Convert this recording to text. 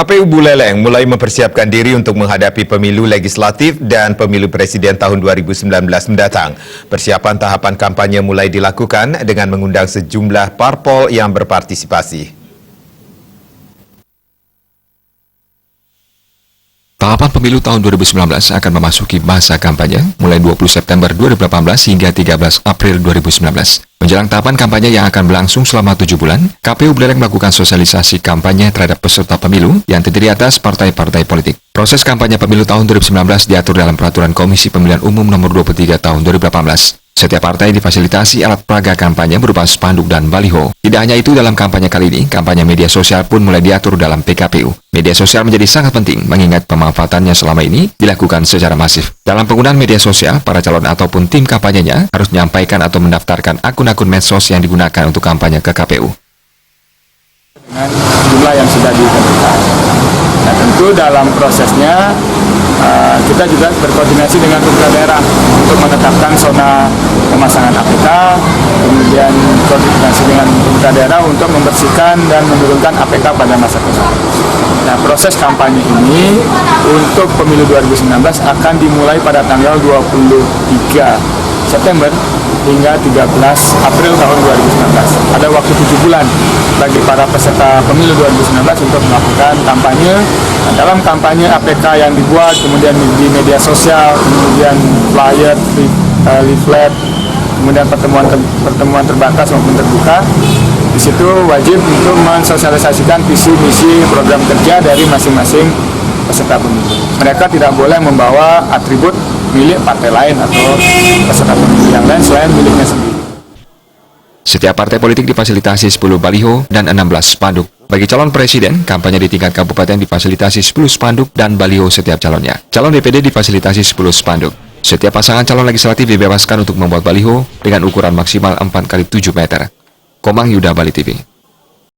KPU Buleleng mulai mempersiapkan diri untuk menghadapi pemilu legislatif dan pemilu presiden tahun 2019 mendatang. Persiapan tahapan kampanye mulai dilakukan dengan mengundang sejumlah parpol yang berpartisipasi. Tahapan pemilu tahun 2019 akan memasuki masa kampanye mulai 20 September 2018 hingga 13 April 2019. Menjelang tahapan kampanye yang akan berlangsung selama 7 bulan, KPU Buleleng melakukan sosialisasi kampanye terhadap peserta pemilu yang terdiri atas partai-partai politik. Proses kampanye pemilu tahun 2019 diatur dalam Peraturan Komisi Pemilihan Umum Nomor 23 Tahun 2018. Setiap partai difasilitasi alat peraga kampanye berupa spanduk dan baliho. Tidak hanya itu, dalam kampanye kali ini, kampanye media sosial pun mulai diatur dalam PKPU. Media sosial menjadi sangat penting mengingat pemanfaatannya selama ini dilakukan secara masif. Dalam penggunaan media sosial, para calon ataupun tim kampanyenya harus menyampaikan atau mendaftarkan akun-akun medsos yang digunakan untuk kampanye ke KPU. Dengan jumlah yang sudah ditentukan. Nah, tentu dalam prosesnya kita juga berkoordinasi dengan pemerintah daerah untuk menetapkan zona pemasangan APK, kemudian koordinasi dengan pemerintah daerah untuk membersihkan dan menurunkan APK pada masa tersebut. Nah, proses kampanye ini untuk pemilu 2019 akan dimulai pada tanggal 23 September hingga 13 April tahun 2019. Ada waktu 7 bulan bagi para peserta pemilu 2019 untuk melakukan kampanye. Nah, dalam kampanye APK yang dibuat, kemudian di media sosial, kemudian flyer, leaflet, kemudian pertemuan terbatas maupun terbuka, di situ wajib untuk mensosialisasikan visi misi program kerja dari masing-masing peserta pemilu. Mereka tidak boleh membawa atribut milik partai lain atau peserta pemilu yang lain selain miliknya sendiri. Setiap partai politik difasilitasi 10 baliho dan 16 spanduk. Bagi calon presiden, kampanye di tingkat kabupaten difasilitasi 10 spanduk dan baliho setiap calonnya. Calon DPD difasilitasi 10 spanduk. Setiap pasangan calon legislatif dibebaskan untuk membuat baliho dengan ukuran maksimal 4x7 meter. Komang Yuda, Bali TV.